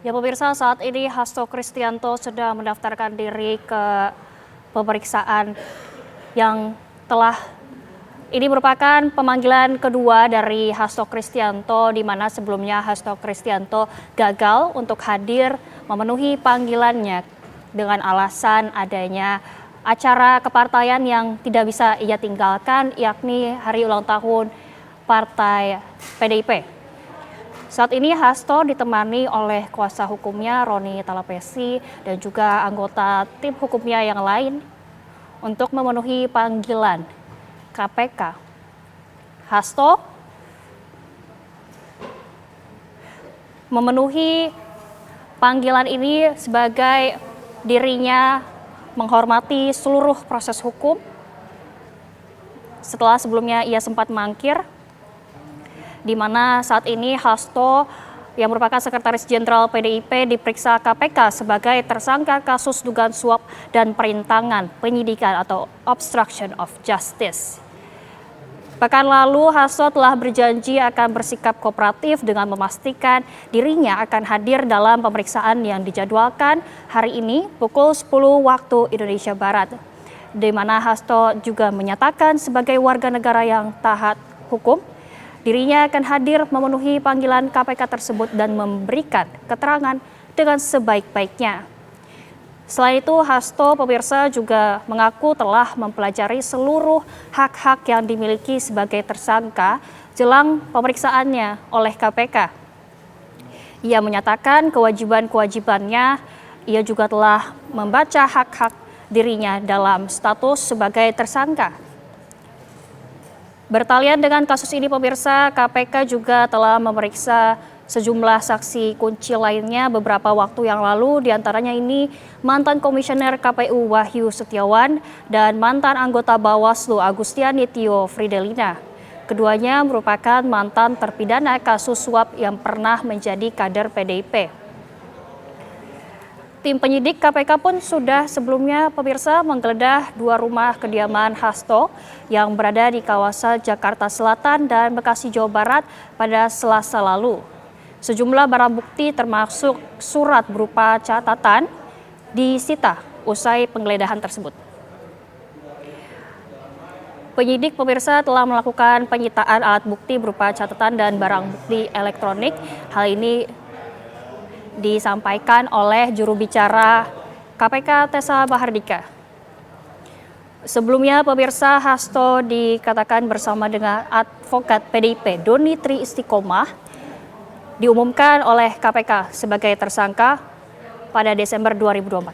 Ya pemirsa, saat ini Hasto Kristianto sedang mendaftarkan diri ke pemeriksaan yang telah ini merupakan pemanggilan kedua dari Hasto Kristianto, di mana sebelumnya Hasto Kristianto gagal untuk hadir memenuhi panggilannya dengan alasan adanya acara kepartaian yang tidak bisa ia tinggalkan, yakni hari ulang tahun Partai PDIP. Saat ini Hasto ditemani oleh kuasa hukumnya Roni Talapesi dan juga anggota tim hukumnya yang lain untuk memenuhi panggilan KPK. Hasto memenuhi panggilan ini sebagai dirinya menghormati seluruh proses hukum setelah sebelumnya ia sempat mangkir, di mana saat ini Hasto yang merupakan Sekretaris Jenderal PDIP diperiksa KPK sebagai tersangka kasus dugaan suap dan perintangan penyidikan atau obstruction of justice. Pekan lalu Hasto telah berjanji akan bersikap kooperatif dengan memastikan dirinya akan hadir dalam pemeriksaan yang dijadwalkan hari ini pukul 10 waktu Indonesia Barat, di mana Hasto juga menyatakan sebagai warga negara yang taat hukum, dirinya akan hadir memenuhi panggilan KPK tersebut dan memberikan keterangan dengan sebaik-baiknya. Selain itu, Hasto pemirsa juga mengaku telah mempelajari seluruh hak-hak yang dimiliki sebagai tersangka jelang pemeriksaannya oleh KPK. Ia menyatakan kewajiban-kewajibannya, ia juga telah membaca hak-hak dirinya dalam status sebagai tersangka. Bertalian dengan kasus ini pemirsa, KPK juga telah memeriksa sejumlah saksi kunci lainnya beberapa waktu yang lalu, diantaranya ini mantan Komisioner KPU Wahyu Setiawan dan mantan anggota Bawaslu Agustiani Tio Fridelina. Keduanya merupakan mantan terpidana kasus suap yang pernah menjadi kader PDIP. Tim penyidik KPK pun sudah sebelumnya pemirsa menggeledah dua rumah kediaman Hasto yang berada di kawasan Jakarta Selatan dan Bekasi, Jawa Barat pada Selasa lalu. Sejumlah barang bukti termasuk surat berupa catatan disita usai penggeledahan tersebut. Penyidik pemirsa telah melakukan penyitaan alat bukti berupa catatan dan barang bukti elektronik. Hal ini disampaikan oleh juru bicara KPK Tessa Bahardika. Sebelumnya pemirsa, Hasto dikatakan bersama dengan advokat PDIP Doni Tri Istiqomah diumumkan oleh KPK sebagai tersangka pada Desember 2024.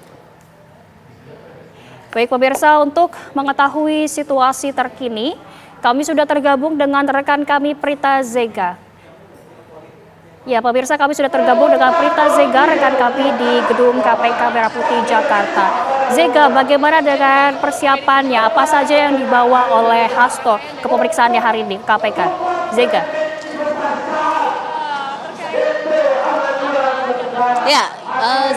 Baik pemirsa, untuk mengetahui situasi terkini, kami sudah tergabung dengan rekan kami Prita Zega. Ya pemirsa, kami sudah tergabung dengan Prita Zega, rekan kami di gedung KPK Merah Putih Jakarta. Zega, bagaimana dengan persiapannya? Apa saja yang dibawa oleh Hasto ke pemeriksaannya hari ini KPK? Zega. Ya,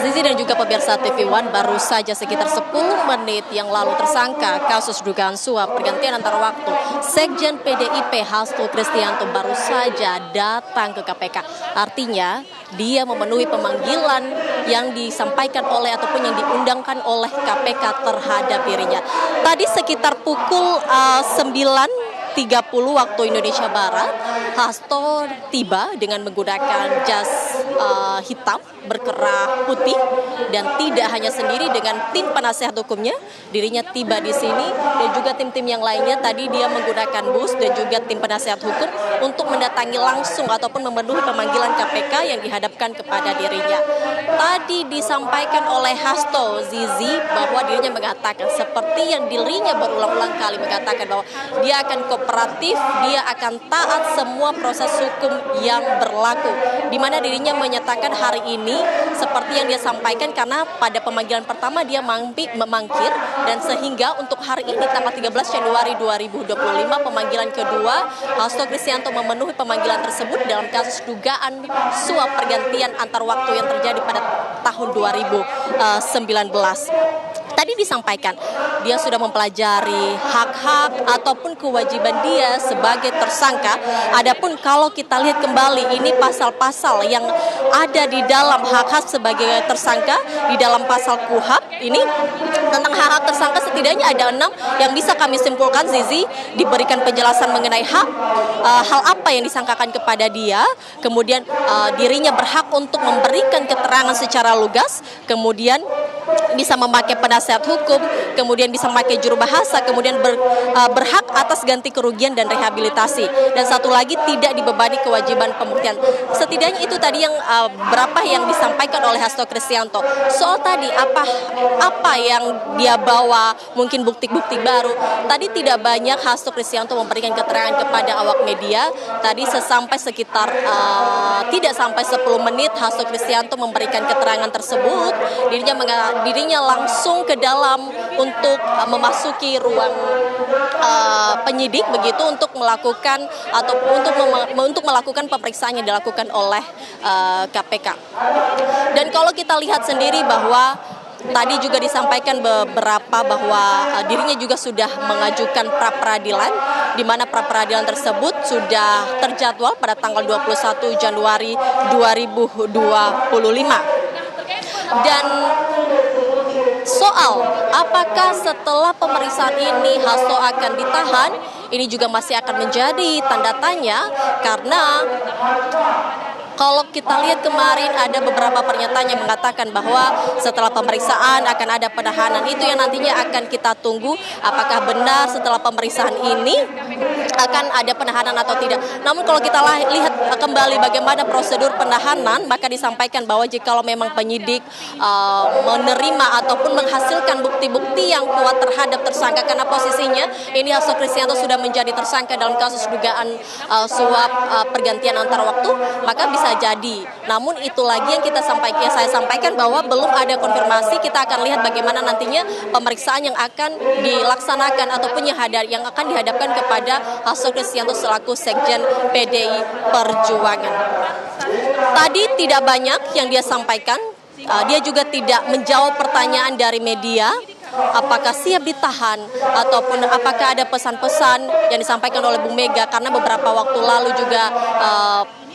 Zizi dan juga pemirsa TV One, baru saja sekitar 10 menit yang lalu tersangka kasus dugaan suap pergantian antar waktu Sekjen PDIP Hasto Kristianto baru saja datang ke KPK. Artinya dia memenuhi pemanggilan yang disampaikan oleh ataupun yang diundangkan oleh KPK terhadap dirinya. Tadi sekitar pukul 9.30 waktu Indonesia Barat, Hasto tiba dengan menggunakan jas hitam berkerah putih dan tidak hanya sendiri dengan tim penasehat hukumnya, dirinya tiba di sini dan juga tim-tim yang lainnya. Tadi dia menggunakan bus dan juga tim penasehat hukum untuk mendatangi langsung ataupun memenuhi pemanggilan KPK yang dihadapkan kepada dirinya. Tadi disampaikan oleh Hasto Zizi bahwa dirinya mengatakan seperti yang dirinya berulang-ulang kali mengatakan bahwa dia akan kooperatif, dia akan taat semua proses hukum yang berlaku, di mana dirinya menyatakan hari ini seperti yang dia sampaikan karena pada pemanggilan pertama dia memangkir dan sehingga untuk hari ini tanggal 13 Januari 2025 pemanggilan kedua Hasto Kristianto memenuhi pemanggilan tersebut dalam kasus dugaan suap pergantian antar waktu yang terjadi pada tahun 2019. tadi disampaikan dia sudah mempelajari hak-hak ataupun kewajiban dia sebagai tersangka. Adapun kalau kita lihat kembali ini pasal-pasal yang ada di dalam hak-hak sebagai tersangka di dalam pasal KUHP ini tentang hak-hak tersangka setidaknya ada 6 yang bisa kami simpulkan, Zizi, diberikan penjelasan mengenai hal apa yang disangkakan kepada dia, kemudian dirinya berhak untuk memberikan keterangan secara lugas, kemudian bisa memakai penasihat hukum, kemudian bisa memakai juru bahasa, kemudian berhak atas ganti kerugian dan rehabilitasi. Dan satu lagi, tidak dibebani kewajiban pembuktian. Setidaknya itu tadi yang berapa yang disampaikan oleh Hasto Kristianto. Soal tadi apa yang dia bawa, mungkin bukti-bukti baru. Tadi tidak banyak Hasto Kristianto memberikan keterangan kepada awak media. Tadi sekitar tidak sampai 10 menit Hasto Kristianto memberikan keterangan tersebut. Dirinya langsung ke dalam untuk memasuki ruang penyidik begitu untuk melakukan atau untuk melakukan pemeriksaan yang dilakukan oleh KPK. Dan kalau kita lihat sendiri bahwa tadi juga disampaikan beberapa bahwa dirinya juga sudah mengajukan pra-peradilan, di mana pra-peradilan tersebut sudah terjadwal pada tanggal 21 Januari 2025. Dan soal apakah setelah pemeriksaan ini Hasto akan ditahan, ini juga masih akan menjadi tanda tanya, karena kalau kita lihat kemarin ada beberapa pernyataan yang mengatakan bahwa setelah pemeriksaan akan ada penahanan. Itu yang nantinya akan kita tunggu, apakah benar setelah pemeriksaan ini akan ada penahanan atau tidak. Namun kalau kita lihat kembali bagaimana prosedur penahanan, maka disampaikan bahwa jikalau memang penyidik menerima ataupun menghasilkan bukti-bukti yang kuat terhadap tersangka, karena posisinya ini Hasto Kristianto sudah menjadi tersangka dalam kasus dugaan suap pergantian antar waktu, maka bisa jadi. Namun itu lagi yang saya sampaikan bahwa belum ada konfirmasi. Kita akan lihat bagaimana nantinya pemeriksaan yang akan dilaksanakan ataupun yang akan dihadapkan kepada Hasto Kristianto selaku Sekjen PDI Perjuangan. Tadi tidak banyak yang dia sampaikan. Dia juga tidak menjawab pertanyaan dari media, apakah siap ditahan ataupun apakah ada pesan-pesan yang disampaikan oleh Bu Mega, karena beberapa waktu lalu juga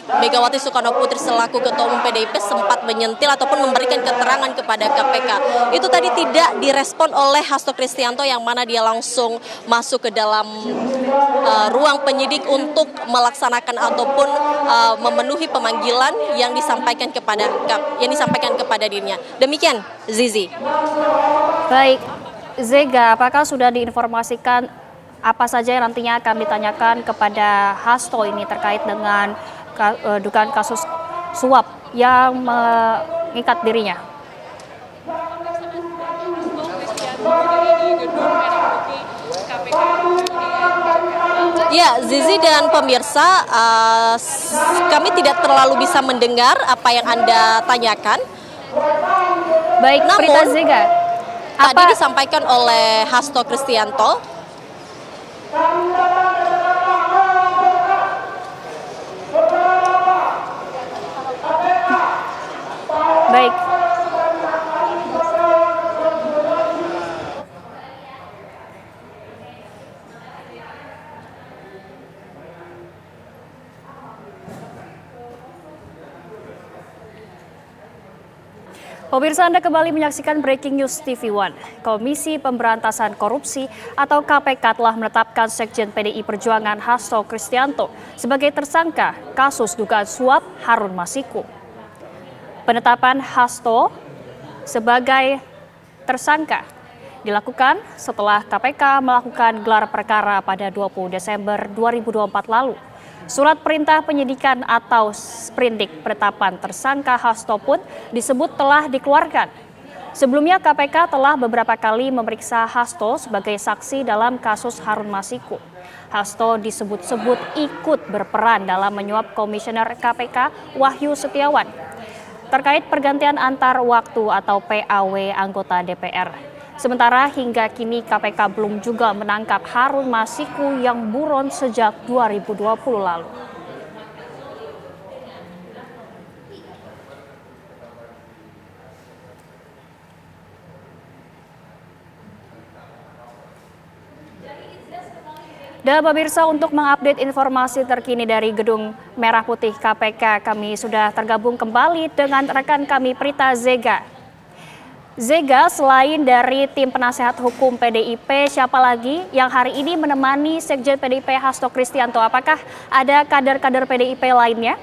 Megawati Soekarno Putri selaku Ketua Umum PDIP sempat menyentil ataupun memberikan keterangan kepada KPK. Itu tadi tidak direspon oleh Hasto Kristianto, yang mana dia langsung masuk ke dalam ruang penyidik untuk melaksanakan ataupun memenuhi pemanggilan yang disampaikan kepada dirinya. Demikian, Zizi. Baik, Zega, apakah sudah diinformasikan apa saja yang nantinya akan ditanyakan kepada Hasto ini terkait dengan dugaan kasus suap yang mengikat dirinya? Ya, Zizi dan pemirsa, kami tidak terlalu bisa mendengar apa yang Anda tanyakan. Baik, Prita Zega, tadi disampaikan oleh Hasto Kristianto. Baik. Pemirsa, Anda kembali menyaksikan Breaking News TV One. Komisi Pemberantasan Korupsi atau KPK telah menetapkan Sekjen PDI Perjuangan Hasto Kristianto sebagai tersangka kasus dugaan suap Harun Masiku. Penetapan Hasto sebagai tersangka dilakukan setelah KPK melakukan gelar perkara pada 20 Desember 2024 lalu. Surat perintah penyidikan atau sprindik penetapan tersangka Hasto pun disebut telah dikeluarkan. Sebelumnya KPK telah beberapa kali memeriksa Hasto sebagai saksi dalam kasus Harun Masiku. Hasto disebut-sebut ikut berperan dalam menyuap Komisioner KPK Wahyu Setiawan terkait pergantian antar waktu atau PAW anggota DPR. Sementara hingga kini KPK belum juga menangkap Harun Masiku yang buron sejak 2020 lalu. Dan pemirsa, untuk mengupdate informasi terkini dari Gedung Merah Putih KPK, kami sudah tergabung kembali dengan rekan kami Prita Zega. Zega, selain dari tim penasehat hukum PDIP, siapa lagi yang hari ini menemani Sekjen PDIP Hasto Kristianto? Apakah ada kader-kader PDIP lainnya?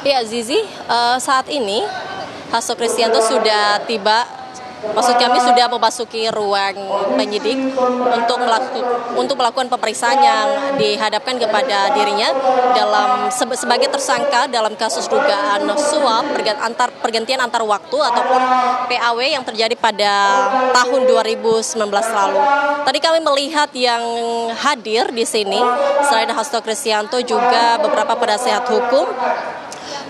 Ya, Zizi, saat ini Hasto Kristianto sudah tiba, maksud kami sudah memasuki ruang penyidik untuk melakukan pemeriksaan yang dihadapkan kepada dirinya sebagai tersangka dalam kasus dugaan suap pergantian antar waktu ataupun PAW yang terjadi pada tahun 2019 lalu. Tadi kami melihat yang hadir di sini selain Hasto Kristianto juga beberapa penasehat hukum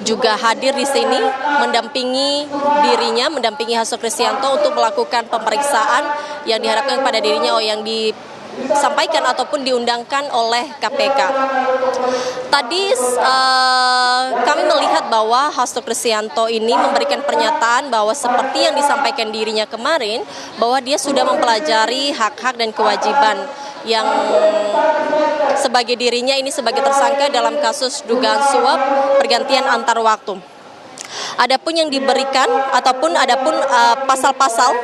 juga hadir di sini mendampingi Hasto Kristianto untuk melakukan pemeriksaan yang diharapkan kepada dirinya yang disampaikan ataupun diundangkan oleh KPK. Tadi kami melihat bahwa Hasto Kristianto ini memberikan pernyataan bahwa seperti yang disampaikan dirinya kemarin, bahwa dia sudah mempelajari hak-hak dan kewajiban yang sebagai dirinya ini sebagai tersangka dalam kasus dugaan suap pergantian antar waktu. Adapun yang diberikan adapun pasal-pasal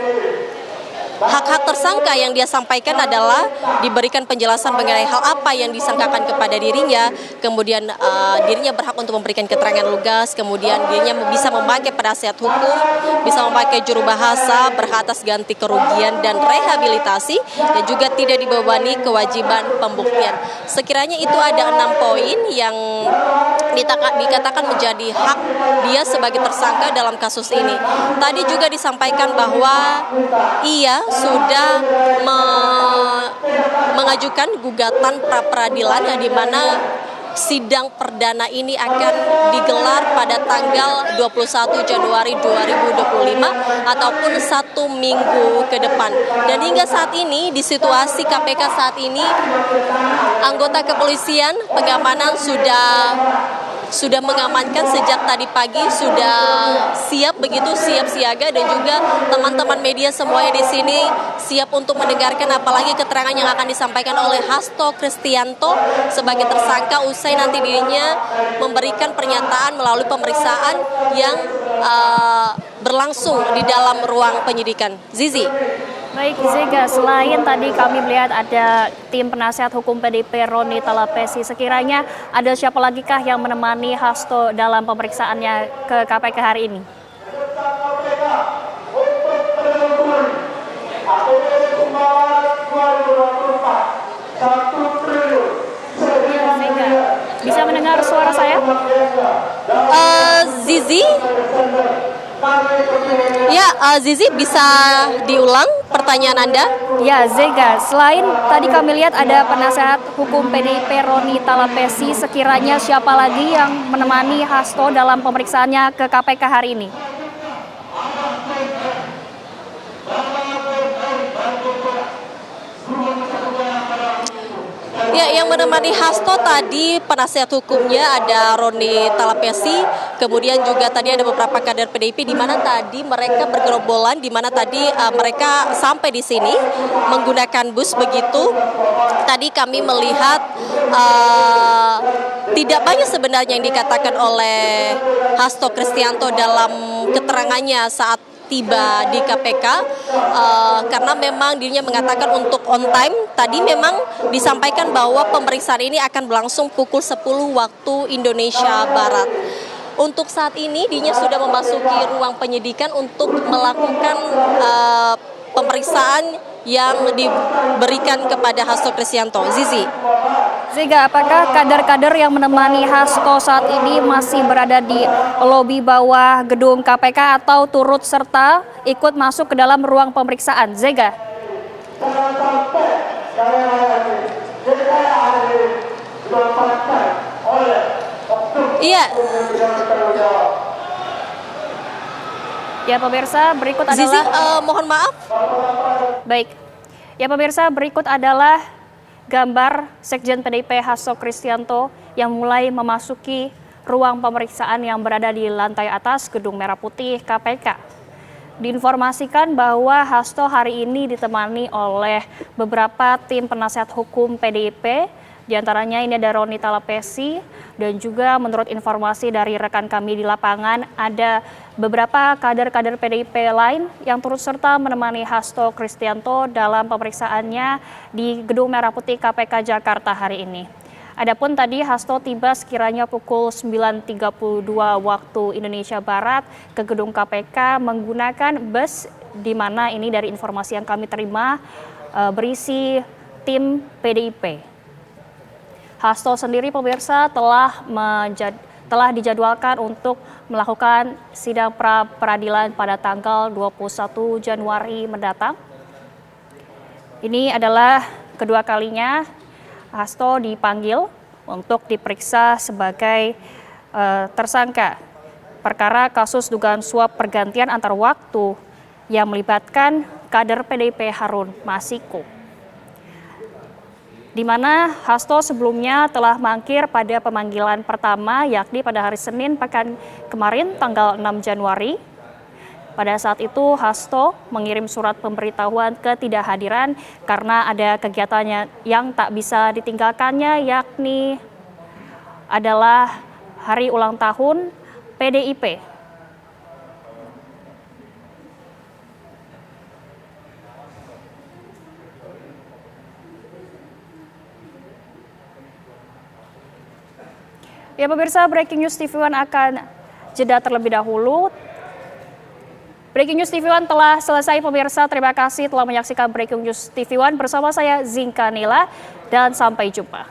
hak-hak tersangka yang dia sampaikan adalah diberikan penjelasan mengenai hal apa yang disangkakan kepada dirinya, kemudian dirinya berhak untuk memberikan keterangan lugas, kemudian dirinya bisa memakai penasehat hukum, bisa memakai juru bahasa, berhak atas ganti kerugian dan rehabilitasi, dan juga tidak dibebani kewajiban pembuktian. Sekiranya itu ada 6 poin yang dikatakan menjadi hak dia sebagai tersangka dalam kasus ini. Tadi juga disampaikan bahwa ia sudah mengajukan gugatan pra-peradilan di mana sidang perdana ini akan digelar pada tanggal 21 Januari 2025 ataupun 1 minggu ke depan. Dan hingga saat ini, di situasi KPK saat ini, anggota kepolisian pengamanan sudah mengamankan sejak tadi pagi, sudah siap siaga, dan juga teman-teman media semuanya di sini siap untuk mendengarkan apalagi keterangan yang akan disampaikan oleh Hasto Kristianto sebagai tersangka usai nanti dirinya memberikan pernyataan melalui pemeriksaan yang berlangsung di dalam ruang penyidikan. Zizi. Baik, Zega, selain tadi kami melihat ada tim penasehat hukum PDIP Roni Talapesi, sekiranya ada siapa lagi kah yang menemani Hasto dalam pemeriksaannya ke KPK hari ini? Zega, bisa mendengar suara saya? Zizi? Ya, Zizi, bisa diulang pertanyaan Anda? Ya, Zega, selain tadi kami lihat ada penasehat hukum PDIP Roni Talapesi, sekiranya siapa lagi yang menemani Hasto dalam pemeriksaannya ke KPK hari ini? Ya, yang menemani Hasto tadi penasehat hukumnya ada Roni Talapesi, kemudian juga tadi ada beberapa kader PDIP di mana tadi mereka bergerombolan, di mana tadi mereka sampai di sini menggunakan bus begitu. Tadi kami melihat tidak banyak sebenarnya yang dikatakan oleh Hasto Kristianto dalam keterangannya saat tiba di KPK, karena memang dirinya mengatakan untuk on time. Tadi memang disampaikan bahwa pemeriksaan ini akan berlangsung pukul 10 waktu Indonesia Barat. Untuk saat ini dirinya sudah memasuki ruang penyidikan untuk melakukan pemeriksaan yang diberikan kepada Hasto Kristianto. Zizi. Zega, apakah kader-kader yang menemani Hasto saat ini masih berada di lobi bawah gedung KPK atau turut serta ikut masuk ke dalam ruang pemeriksaan? Zega. Iya. Ya pemirsa, berikut adalah... Zizi, mohon maaf. Baik. Ya pemirsa, berikut adalah gambar Sekjen PDIP Hasto Kristianto yang mulai memasuki ruang pemeriksaan yang berada di lantai atas Gedung Merah Putih KPK. diinformasikan bahwa Hasto hari ini ditemani oleh beberapa tim penasihat hukum PDIP. Di antaranya ini ada Roni Talapesi dan juga menurut informasi dari rekan kami di lapangan ada beberapa kader-kader PDIP lain yang turut serta menemani Hasto Kristianto dalam pemeriksaannya di Gedung Merah Putih KPK Jakarta hari ini. Adapun tadi Hasto tiba sekiranya pukul 9.32 waktu Indonesia Barat ke gedung KPK menggunakan bus di mana ini dari informasi yang kami terima berisi tim PDIP. Hasto sendiri pemirsa telah dijadwalkan untuk melakukan sidang pra peradilan pada tanggal 21 Januari mendatang. Ini adalah kedua kalinya Hasto dipanggil untuk diperiksa sebagai tersangka perkara kasus dugaan suap pergantian antar waktu yang melibatkan kader PDIP Harun Masiku. Di mana Hasto sebelumnya telah mangkir pada pemanggilan pertama yakni pada hari Senin pekan kemarin tanggal 6 Januari. Pada saat itu Hasto mengirim surat pemberitahuan ketidakhadiran karena ada kegiatannya yang tak bisa ditinggalkannya yakni adalah hari ulang tahun PDIP. Ya pemirsa, Breaking News TV One akan jeda terlebih dahulu. Breaking News TV One telah selesai pemirsa. Terima kasih telah menyaksikan Breaking News TV One bersama saya Zinka Nila dan sampai jumpa.